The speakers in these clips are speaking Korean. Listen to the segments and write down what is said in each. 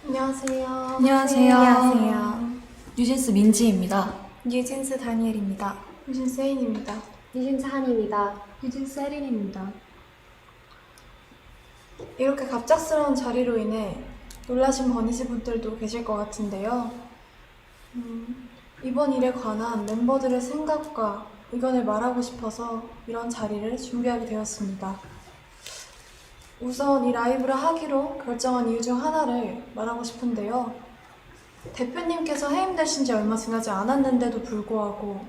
안녕하세요. 안녕하세요. 뉴진스 민지입니다. 뉴진스 다니엘입니다. 뉴진스 혜인입니다. 뉴진스 한입니다. 뉴진스 혜린입니다. 이렇게 갑작스러운 자리로 인해 놀라신 버니지 분들도 계실 것 같은데요. 이번 일에 관한 멤버들의 생각과 의견을 말하고 싶어서 이런 자리를 준비하게 되었습니다. 우선 이 라이브를 하기로 결정한 이유 중 하나를 말하고 싶은데요. 대표님께서 해임되신 지 얼마 지나지 않았는데도 불구하고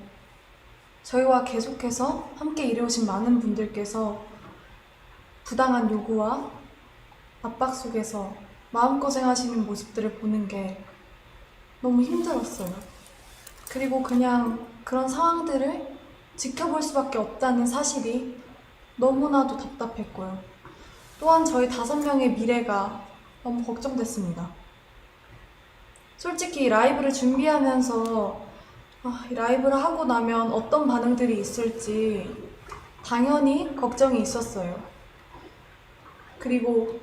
저희와 계속해서 함께 일해오신 많은 분들께서 부당한 요구와 압박 속에서 마음고생하시는 모습들을 보는 게 너무 힘들었어요. 그리고 그냥 그런 상황들을 지켜볼 수밖에 없다는 사실이 너무나도 답답했고요. 또한 저희 5명의 미래가 너무 걱정됐습니다. 솔직히 이 라이브를 준비하면서 이 라이브를 하고 나면 어떤 반응들이 있을지 당연히 걱정이 있었어요. 그리고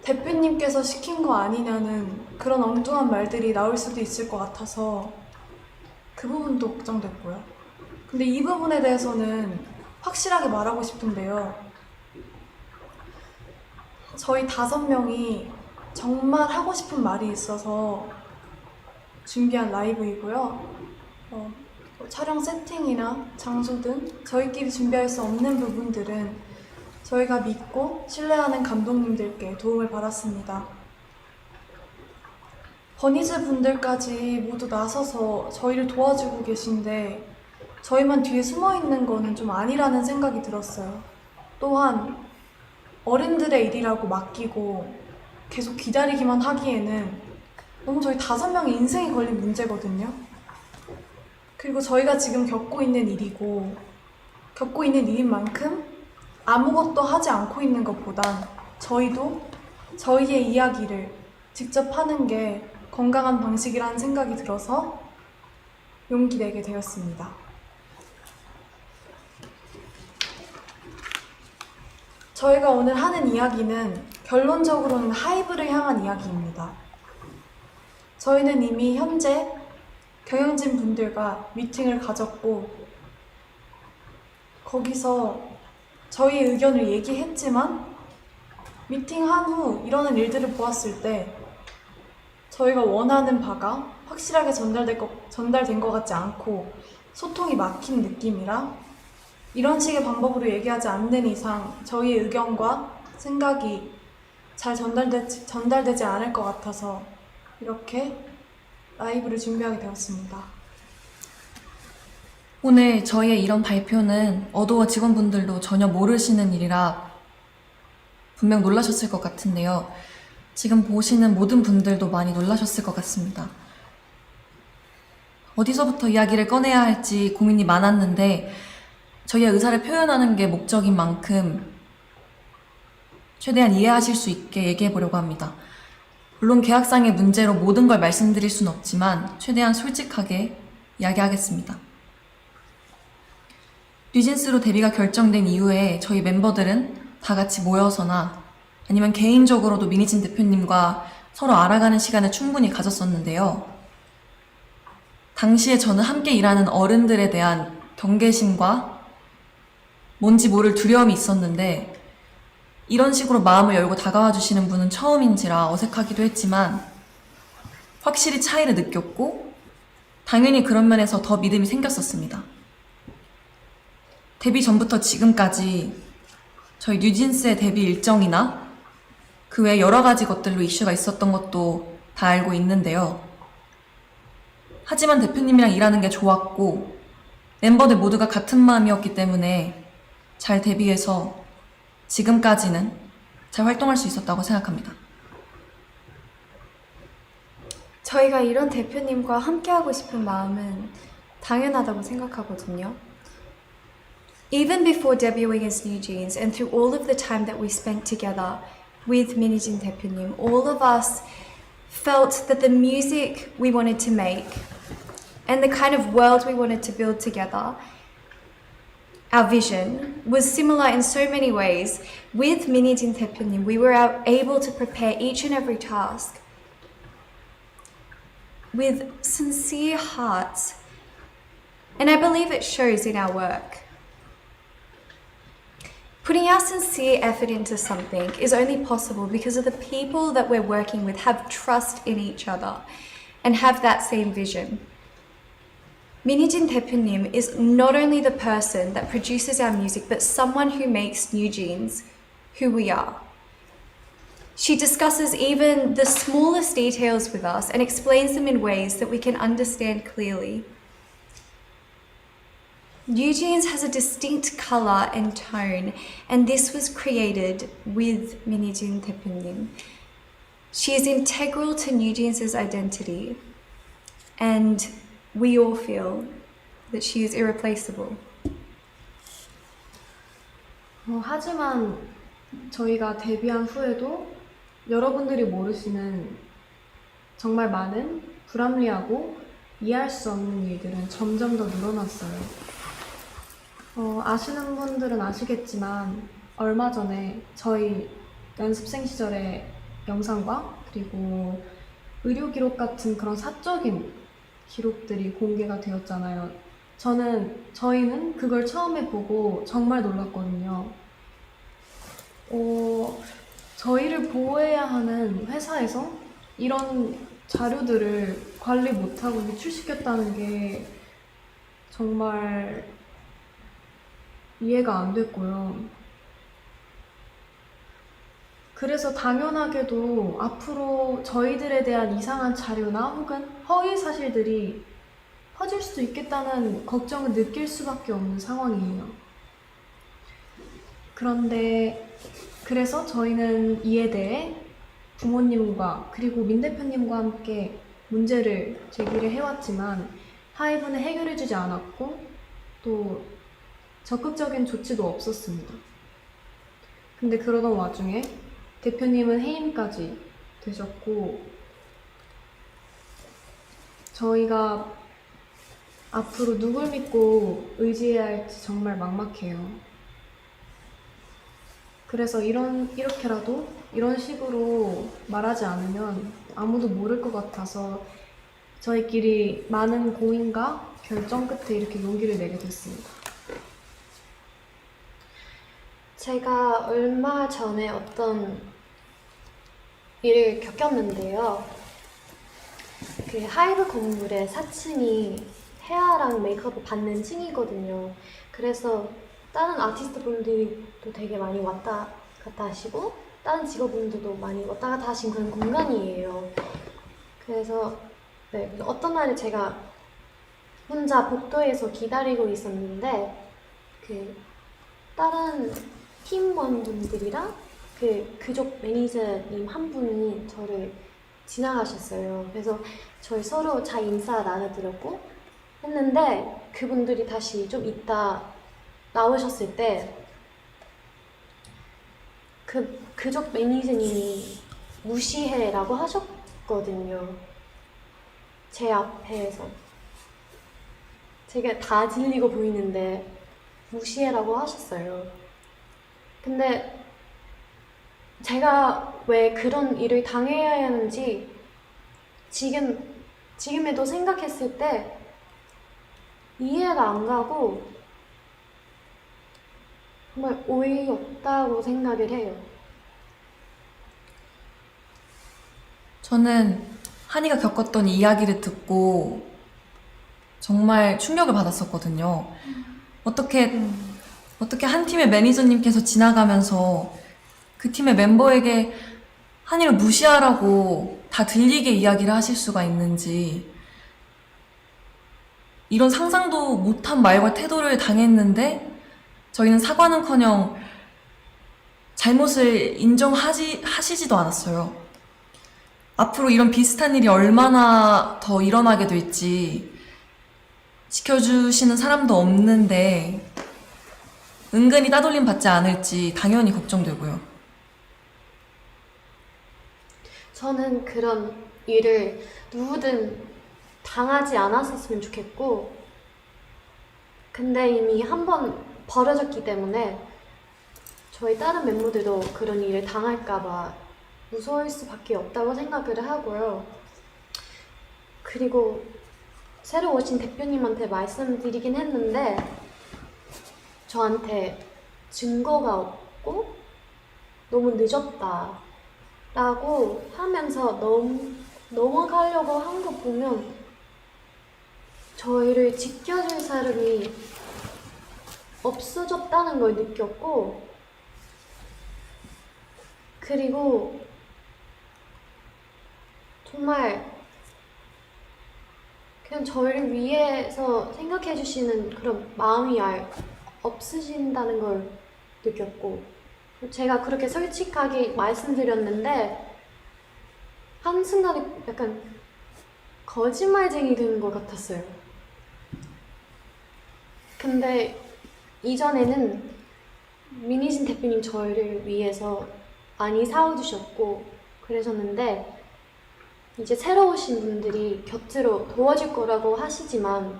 대표님께서 시킨 거 아니냐는 그런 엉뚱한 말들이 나올 수도 있을 것 같아서 그 부분도 걱정됐고요. 근데 이 부분에 대해서는 확실하게 말하고 싶은데요. 저희 5명이 정말 하고 싶은 말이 있어서 준비한 라이브이고요. 촬영 세팅이나 장소 등 저희끼리 준비할 수 없는 부분들은 저희가 믿고 신뢰하는 감독님들께 도움을 받았습니다. 버니즈 분들까지 모두 나서서 저희를 도와주고 계신데 저희만 뒤에 숨어 있는 거는 좀 아니라는 생각이 들었어요. 또한 어른들의 일이라고 맡기고 계속 기다리기만 하기에는 너무 저희 5명의 인생이 걸린 문제거든요. 그리고 저희가 지금 겪고 있는 일이고 겪고 있는 일인 만큼 아무것도 하지 않고 있는 것보단 저희도 저희의 이야기를 직접 하는 게 건강한 방식이라는 생각이 들어서 용기 내게 되었습니다. 저희가 오늘 하는 이야기는 결론적으로는 하이브를 향한 이야기입니다. 저희는 이미 현재 경영진 분들과 미팅을 가졌고 거기서 저희의 의견을 얘기했지만 미팅한 후 일어난 일들을 보았을 때 저희가 원하는 바가 확실하게 전달된 것 같지 않고 소통이 막힌 느낌이라 이런 식의 방법으로 얘기하지 않는 이상 저희의 의견과 생각이 잘 전달되지 않을 것 같아서 이렇게 라이브를 준비하게 되었습니다. 오늘 저희의 이런 발표는 어도어 직원분들도 전혀 모르시는 일이라 분명 놀라셨을 것 같은데요. 지금 보시는 모든 분들도 많이 놀라셨을 것 같습니다. 어디서부터 이야기를 꺼내야 할지 고민이 많았는데 저희의 의사를 표현하는 게 목적인 만큼 최대한 이해하실 수 있게 얘기해 보려고 합니다. 물론 계약상의 문제로 모든 걸 말씀드릴 순 없지만 최대한 솔직하게 이야기하겠습니다. 뉴진스로 데뷔가 결정된 이후에 저희 멤버들은 다 같이 모여서나 아니면 개인적으로도 미니진 대표님과 서로 알아가는 시간을 충분히 가졌었는데요. 당시에 저는 함께 일하는 어른들에 대한 경계심과 뭔지 모를 두려움이 있었는데 이런 식으로 마음을 열고 다가와 주시는 분은 처음인지라 어색하기도 했지만 확실히 차이를 느꼈고 당연히 그런 면에서 더 믿음이 생겼었습니다. 데뷔 전부터 지금까지 저희 뉴진스의 데뷔 일정이나 그 외 여러 가지 것들로 이슈가 있었던 것도 다 알고 있는데요. 하지만 대표님이랑 일하는 게 좋았고 멤버들 모두가 같은 마음이었기 때문에 잘 데뷔해서 지금까지는 잘 활동할 수 있었다고 생각합니다. 저희가 이런 대표님과 함께하고 싶은 마음은 당연하다고 생각하거든요. Even before debuting as New Jeans and through all of the time that we spent together with 미니진 대표님, all of us felt that the music we wanted to make and the kind of world we wanted to build together, our vision was similar in so many ways. With 미니진 대표님, we were able to prepare each and every task with sincere hearts, and I believe it shows in our work. Putting our sincere effort into something is only possible because of the people that we're working with have trust in each other and have that same vision. Minijin 대표님 is not only the person that produces our music, but someone who makes New Jeans who we are. She discusses even the smallest details with us and explains them in ways that we can understand clearly. New Jeans has a distinct colour and tone, and this was created with Minijin 대표님. She is integral to New Jeans' identity, and we all feel that she is irreplaceable. 하지만 저희가 데뷔한 후에도 여러분들이 모르시는 정말 많은 불합리하고 이해할 수 없는 일들은 점점 더 늘어났어요. 아시는 분들은 아시겠지만 얼마 전에 저희 연습생 시절의 영상과 그리고 의료 기록 같은 그런 사적인 기록들이 공개가 되었잖아요. 저희는 그걸 처음에 보고 정말 놀랐거든요. 저희를 보호해야 하는 회사에서 이런 자료들을 관리 못하고 유출시켰다는 게 정말 이해가 안 됐고요. 그래서 당연하게도 앞으로 저희들에 대한 이상한 자료나 혹은 허위 사실들이 퍼질 수도 있겠다는 걱정을 느낄 수밖에 없는 상황이에요. 그래서 저희는 이에 대해 부모님과 그리고 민 대표님과 함께 문제를 제기를 해왔지만 하이브는 해결해주지 않았고 또 적극적인 조치도 없었습니다. 근데 그러던 와중에 대표님은 해임까지 되셨고 저희가 앞으로 누굴 믿고 의지해야 할지 정말 막막해요. 그래서 이렇게라도 이런 식으로 말하지 않으면 아무도 모를 것 같아서 저희끼리 많은 고민과 결정 끝에 이렇게 용기를 내게 됐습니다. 제가 얼마 전에 어떤 일을 겪었는데요. 그 하이브 건물의 4층이 헤어랑 메이크업을 받는 층이거든요. 그래서 다른 아티스트 분들도 되게 많이 왔다 갔다 하시고 다른 직업분들도 많이 왔다 갔다 하신 그런 공간이에요. 그래서 어떤 날에 제가 혼자 복도에서 기다리고 있었는데 그 다른 팀원분들이랑 그쪽 매니저님 한 분이 저를 지나가셨어요. 그래서 저희 서로 잘 인사 나눠드렸고 했는데 그분들이 다시 좀 이따 나오셨을 때 그쪽 매니저님이 무시해라고 하셨거든요. 제 앞에서 제가 다 질리고 보이는데 무시해라고 하셨어요. 근데 제가 왜 그런 일을 당해야 하는지 지금에도 생각했을 때 이해가 안 가고 정말 어이없다고 생각을 해요. 저는 한이가 겪었던 이야기를 듣고 정말 충격을 받았었거든요. 어떻게 한 팀의 매니저님께서 지나가면서 그 팀의 멤버에게 한이를 무시하라고 다 들리게 이야기를 하실 수가 있는지, 이런 상상도 못한 말과 태도를 당했는데 저희는 사과는커녕 잘못을 하시지도 않았어요. 앞으로 이런 비슷한 일이 얼마나 더 일어나게 될지 지켜주시는 사람도 없는데 은근히 따돌림 받지 않을지 당연히 걱정되고요. 저는 그런 일을 누구든 당하지 않았었으면 좋겠고, 근데 이미 한 번 벌어졌기 때문에 저희 다른 멤버들도 그런 일을 당할까봐 무서울 수밖에 없다고 생각을 하고요. 그리고 새로 오신 대표님한테 말씀드리긴 했는데 저한테 증거가 없고 너무 늦었다 라고 하면서 넘어가려고 한 거 보면 저희를 지켜줄 사람이 없어졌다는 걸 느꼈고, 그리고 정말 그냥 저희를 위해서 생각해 주시는 그런 마음이 없으신다는 걸 느꼈고, 제가 그렇게 솔직하게 말씀드렸는데 한순간에 약간 거짓말쟁이 되는 것 같았어요. 근데 이전에는 민희진 대표님 저희를 위해서 많이 사와주셨고 그러셨는데, 이제 새로 오신 분들이 곁으로 도와줄 거라고 하시지만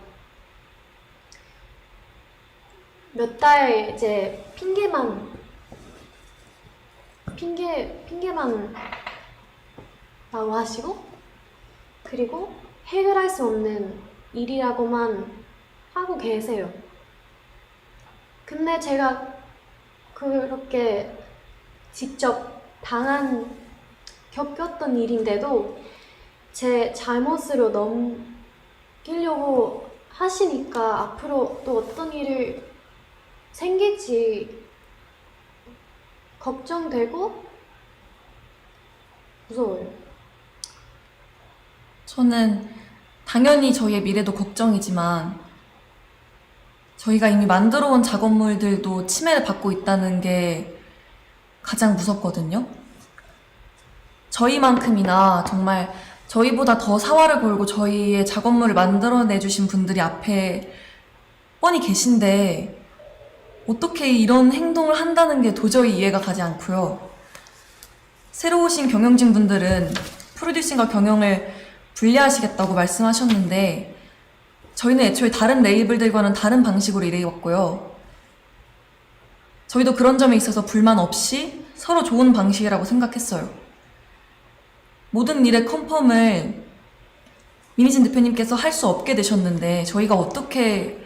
몇 달 이제 핑계만 라고 하시고, 그리고 해결할 수 없는 일이라고만 하고 계세요. 근데 제가 그렇게 직접 겪었던 일인데도 제 잘못으로 넘기려고 하시니까 앞으로 또 어떤 일을 생길지 걱정되고 무서워요. 저는 당연히 저희의 미래도 걱정이지만 저희가 이미 만들어 온 작업물들도 침해를 받고 있다는 게 가장 무섭거든요. 저희만큼이나 정말 저희보다 더 사활을 걸고 저희의 작업물을 만들어내주신 분들이 앞에 뻔히 계신데 어떻게 이런 행동을 한다는 게 도저히 이해가 가지 않고요. 새로 오신 경영진 분들은 프로듀싱과 경영을 분리하시겠다고 말씀하셨는데 저희는 애초에 다른 레이블들과는 다른 방식으로 일해왔고요. 저희도 그런 점에 있어서 불만 없이 서로 좋은 방식이라고 생각했어요. 모든 일의 컨펌을 민희진 대표님께서 할 수 없게 되셨는데 저희가 어떻게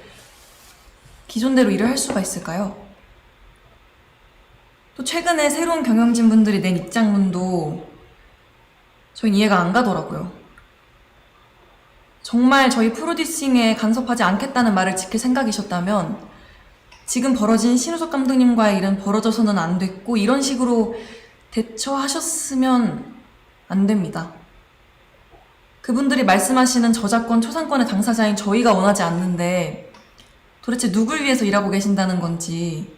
기존대로 일을 할 수가 있을까요? 또 최근에 새로운 경영진 분들이 낸 입장문도 저희는 이해가 안 가더라고요. 정말 저희 프로듀싱에 간섭하지 않겠다는 말을 지킬 생각이셨다면 지금 벌어진 신우석 감독님과의 일은 벌어져서는 안 됐고 이런 식으로 대처하셨으면 안 됩니다. 그분들이 말씀하시는 저작권, 초상권의 당사자인 저희가 원하지 않는데 도대체 누굴 위해서 일하고 계신다는 건지,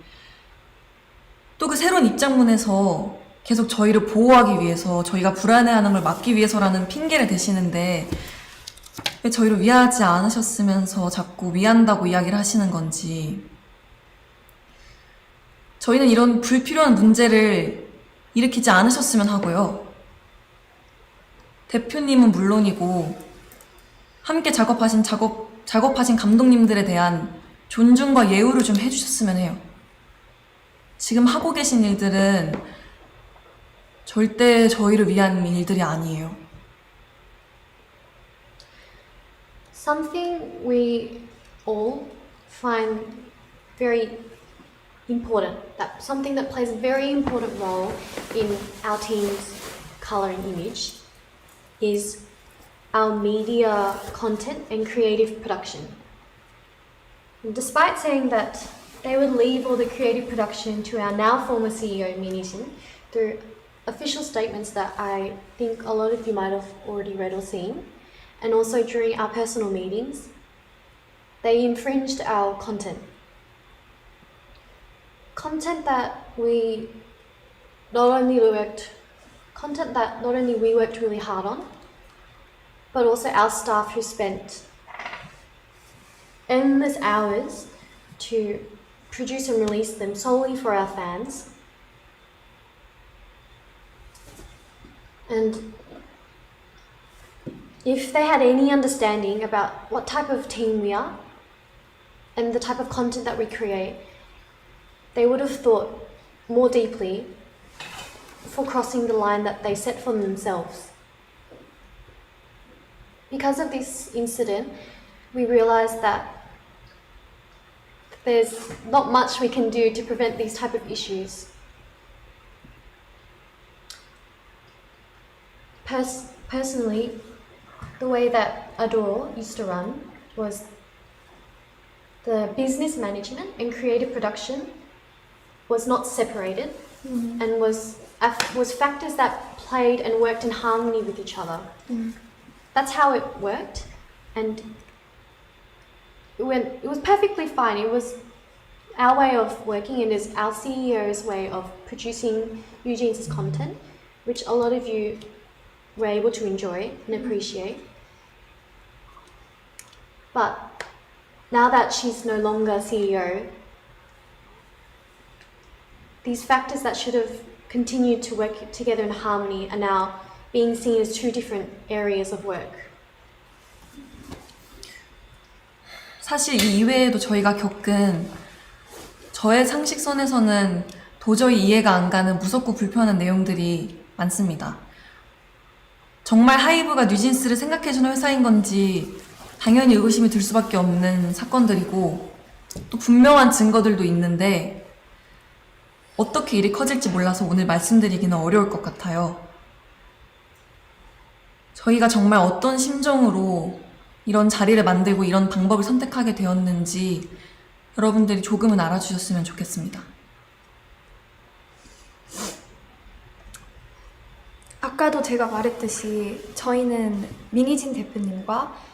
또 그 새로운 입장문에서 계속 저희를 보호하기 위해서, 저희가 불안해하는 걸 막기 위해서라는 핑계를 대시는데 왜 저희를 위하지 않으셨으면서 자꾸 위한다고 이야기를 하시는 건지. 저희는 이런 불필요한 문제를 일으키지 않으셨으면 하고요. 대표님은 물론이고 함께 작업하신 감독님들에 대한 존중과 예우를 좀 해주셨으면 해요. 지금 하고 계신 일들은 절대 저희를 위한 일들이 아니에요. Something we all find very important, something that plays a very important role in our team's color and image is our media content and creative production. And despite saying that they would leave all the creative production to our now former CEO, Minijin, through official statements that I think a lot of you might have already read or seen, and also during our personal meetings, they infringed our content. Content that not only we worked really hard on, but also our staff who spent endless hours to produce and release them solely for our fans. And if they had any understanding about what type of team we are and the type of content that we create, they would have thought more deeply for crossing the line that they set for themselves. Because of this incident, we realized that there's not much we can do to prevent these type of issues. Personally, the way that Adore used to run was the business management and creative production was not separated and was factors that played and worked in harmony with each other. That's how it worked, and it was perfectly fine. It was our way of working, and is our CEO's way of producing Eugene's content, which a lot of you were able to enjoy and appreciate. But now that she's no longer CEO, these factors that should have continued to work together in harmony are now being seen as two different areas of work. 사실 이 이외에도 저희가 겪은 저의 상식선에서는 도저히 이해가 안 가는 무섭고 불편한 내용들이 많습니다. 정말 하이브가 뉴진스를 생각해주는 회사인 건지 당연히 의구심이 들 수밖에 없는 사건들이고 또 분명한 증거들도 있는데 어떻게 일이 커질지 몰라서 오늘 말씀드리기는 어려울 것 같아요. 저희가 정말 어떤 심정으로 이런 자리를 만들고 이런 방법을 선택하게 되었는지 여러분들이 조금은 알아주셨으면 좋겠습니다. 아까도 제가 말했듯이 저희는 미니진 대표님과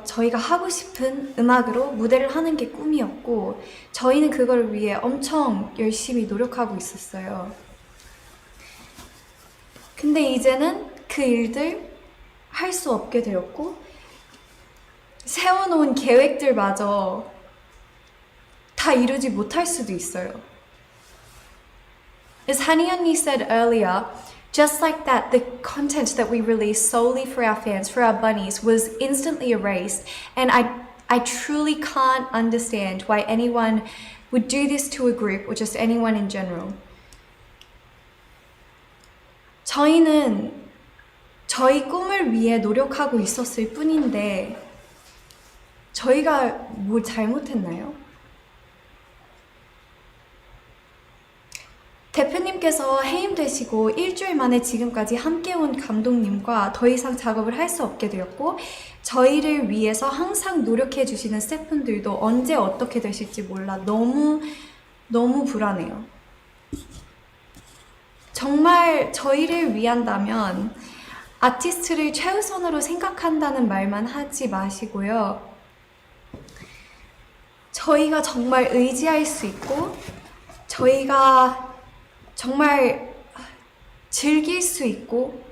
저희가 하고 싶은 음악으로 무대를 하는 게 꿈이었고 저희는 그걸 위해 엄청 열심히 노력하고 있었어요. 근데 이제는 그 일들 할 수 없게 되었고 세워놓은 계획들마저 다 이루지 못할 수도 있어요. As Hani 언니 said earlier, just like that, the content that we released solely for our fans, for our bunnies, was instantly erased. And I truly can't understand why anyone would do this to a group or just anyone in general. 저희는 저희 꿈을 위해 노력하고 있었을 뿐인데 저희가 뭘 잘못했나요? 대표님께서 해임되시고 일주일 만에 지금까지 함께 온 감독님과 더 이상 작업을 할 수 없게 되었고 저희를 위해서 항상 노력해 주시는 스태프분들도 언제 어떻게 되실지 몰라 너무 불안해요. 정말 저희를 위한다면 아티스트를 최우선으로 생각한다는 말만 하지 마시고요. 저희가 정말 의지할 수 있고 저희가 정말 즐길 수 있고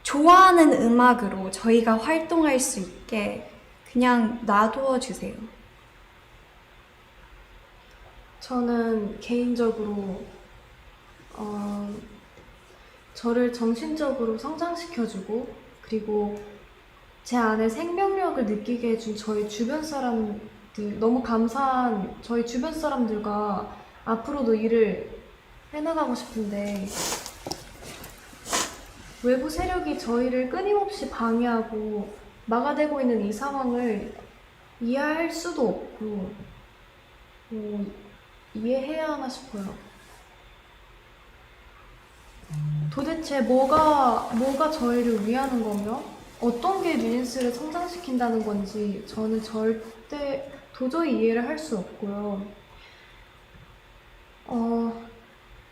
좋아하는 음악으로 저희가 활동할 수 있게 그냥 놔두어 주세요. 저는 개인적으로 저를 정신적으로 성장시켜주고 그리고 제 안에 생명력을 느끼게 해준 저희 주변 사람들 너무 감사한 저희 주변 사람들과 앞으로도 일을 해나가고 싶은데 외부 세력이 저희를 끊임없이 방해하고 막아대고 있는 이 상황을 이해할 수도 없고 이해해야 하나 싶어요. 도대체 뭐가 저희를 위하는 거며 어떤 게 뉴진스를 성장시킨다는 건지 저는 절대 도저히 이해를 할 수 없고요.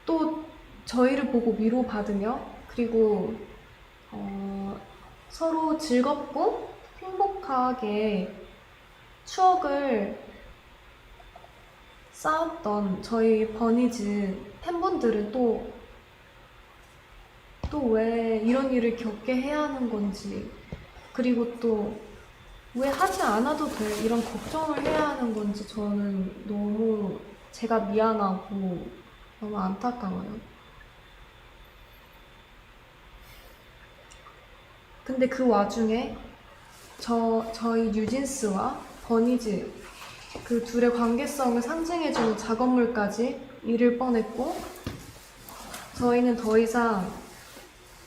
또 저희를 보고 위로받으며 그리고 서로 즐겁고 행복하게 추억을 쌓았던 저희 버니즈 팬분들은 또 왜 이런 일을 겪게 해야 하는 건지 그리고 또 왜 하지 않아도 돼 이런 걱정을 해야 하는 건지 저는 너무 제가 미안하고 너무 안타까워요. 근데 그 와중에 저희 뉴진스와 버니즈 그 둘의 관계성을 상징해주는 작업물까지 잃을 뻔했고 저희는 더 이상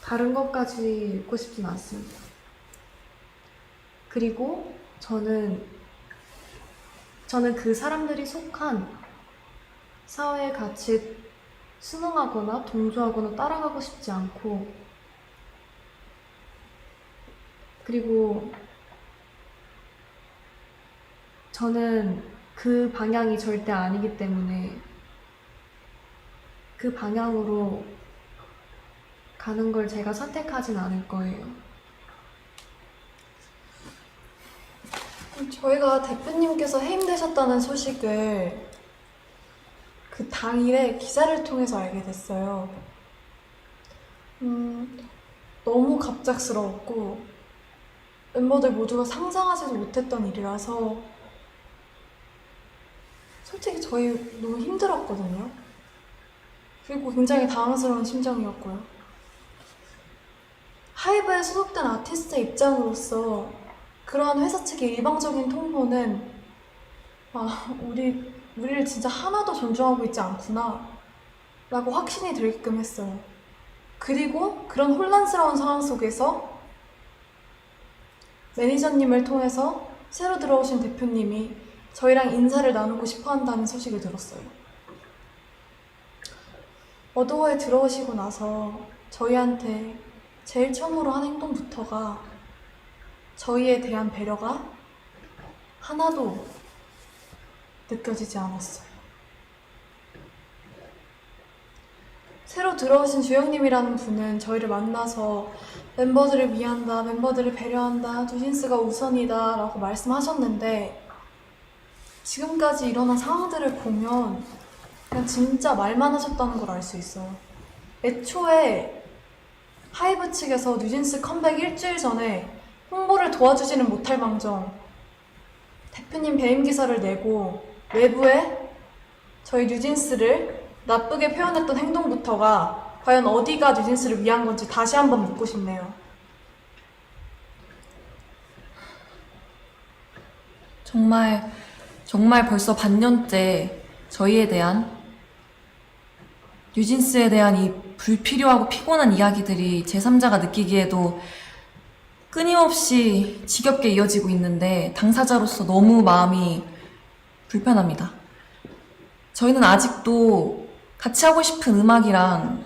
다른 것까지 읽고 싶진 않습니다. 그리고 저는 그 사람들이 속한 사회의 가치에 순응하거나 동조하거나 따라가고 싶지 않고 그리고 저는 그 방향이 절대 아니기 때문에 그 방향으로 가는 걸 제가 선택하진 않을 거예요. 저희가 대표님께서 해임되셨다는 소식을 그 당일에 기사를 통해서 알게 됐어요. 너무 갑작스러웠고 멤버들 모두가 상상하지도 못했던 일이라서 솔직히 저희 너무 힘들었거든요. 그리고 굉장히 당황스러운 심정이었고요. 하이브에 소속된 아티스트의 입장으로서 그러한 회사 측의 일방적인 통보는 우리를 진짜 하나도 존중하고 있지 않구나 라고 확신이 들게끔 했어요. 그리고 그런 혼란스러운 상황 속에서 매니저님을 통해서 새로 들어오신 대표님이 저희랑 인사를 나누고 싶어 한다는 소식을 들었어요. 어도어에 들어오시고 나서 저희한테 제일 처음으로 한 행동부터가 저희에 대한 배려가 하나도 느껴지지 않았어요. 새로 들어오신 주영님이라는 분은 저희를 만나서 멤버들을 위한다, 멤버들을 배려한다, 뉴진스가 우선이다 라고 말씀하셨는데 지금까지 일어난 상황들을 보면 그냥 진짜 말만 하셨다는 걸 알 수 있어요. 애초에 하이브 측에서 뉴진스 컴백 일주일 전에 홍보를 도와주지는 못할 망정 대표님 배임 기사를 내고 외부에 저희 뉴진스를 나쁘게 표현했던 행동부터가 과연 어디가 뉴진스를 위한 건지 다시 한번 묻고 싶네요. 정말 벌써 반년째 저희에 대한 뉴진스에 대한 이 불필요하고 피곤한 이야기들이 제3자가 느끼기에도 끊임없이 지겹게 이어지고 있는데 당사자로서 너무 마음이 불편합니다. 저희는 아직도 같이 하고 싶은 음악이랑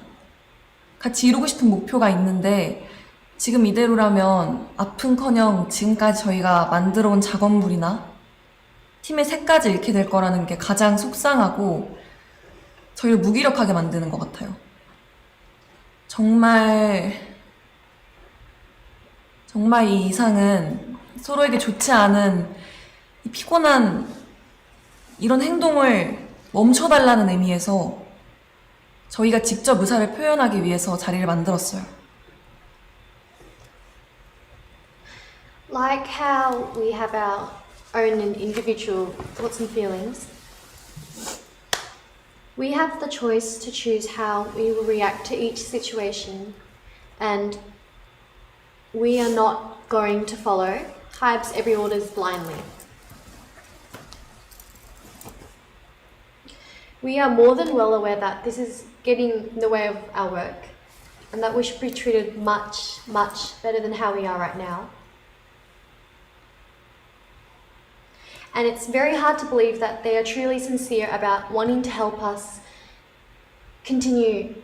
같이 이루고 싶은 목표가 있는데 지금 이대로라면 아픔커녕 지금까지 저희가 만들어온 작업물이나 팀의 색까지 잃게 될 거라는 게 가장 속상하고 저희를 무기력하게 만드는 것 같아요. 정말 이 이상은 서로에게 좋지 않은 이 피곤한 이런 행동을 멈춰달라는 의미에서 저희가 직접 의사를 표현하기 위해서 자리를 만들었어요. Like how we have our own and individual thoughts and feelings, we have the choice to choose how we will react to each situation, and we are not going to follow Hybe's every orders blindly. We are more than well aware that this is getting in the way of our work and that we should be treated much, much better than how we are right now. And it's very hard to believe that they are truly sincere about wanting to help us continue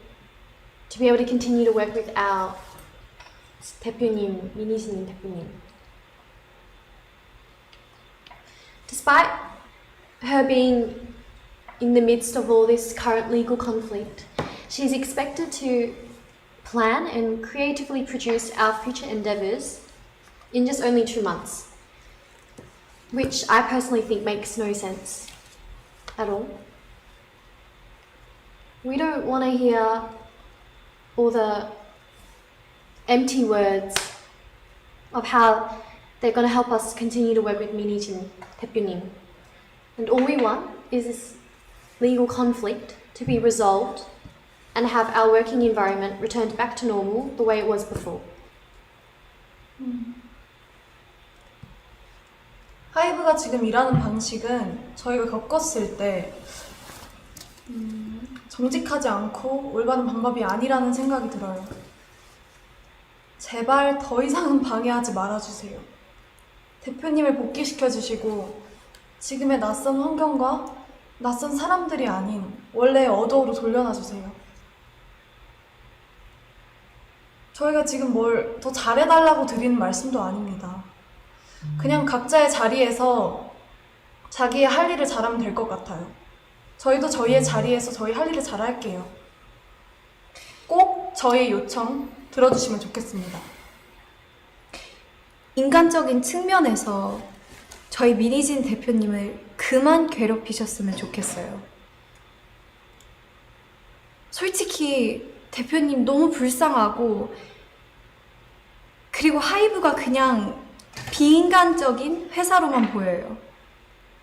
to be able to continue to work with our 대표님, 미니스님 대표님. Despite her being in the midst of all this current legal conflict, she's expected to plan and creatively produce our future endeavours in just only 2 months, which I personally think makes no sense at all. We don't want to hear all the empty words of how they're going to help us continue to work with Minijin 대표님. And all we want is this legal conflict to be resolved and have our working environment returned back to normal the way it was before. 하이브가 지금 일하는 방식은 저희가 겪었을 때 정직하지 않고 올바른 방법이 아니라는 생각이 들어요. 제발 더 이상은 방해하지 말아주세요. 대표님을 복귀시켜주시고 지금의 낯선 환경과 낯선 사람들이 아닌 원래의 어도어로 돌려놔주세요. 저희가 지금 뭘 더 잘해달라고 드리는 말씀도 아닙니다. 그냥 각자의 자리에서 자기의 할 일을 잘하면 될 것 같아요. 저희도 저희의 자리에서 저희 할 일을 잘할게요. 꼭 저희의 요청 들어주시면 좋겠습니다. 인간적인 측면에서 저희 미니진 대표님을 그만 괴롭히셨으면 좋겠어요. 솔직히 대표님 너무 불쌍하고, 그리고 하이브가 그냥 비인간적인 회사로만 보여요.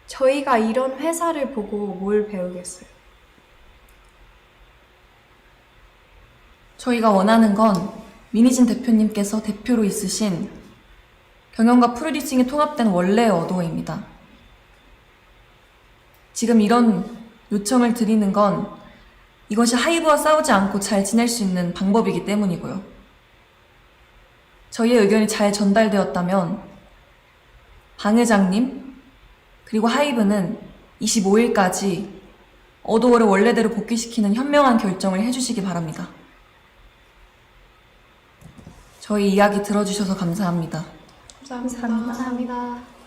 저희가 이런 회사를 보고 뭘 배우겠어요? 저희가 원하는 건 미니진 대표님께서 대표로 있으신 경영과 프로듀싱이 통합된 원래의 어도어입니다. 지금 이런 요청을 드리는 건 이것이 하이브와 싸우지 않고 잘 지낼 수 있는 방법이기 때문이고요. 저희의 의견이 잘 전달되었다면 방 회장님 그리고 하이브는 25일까지 어도어를 원래대로 복귀시키는 현명한 결정을 해주시기 바랍니다. 저희 이야기 들어주셔서 감사합니다. 감사합니다. 감사합니다.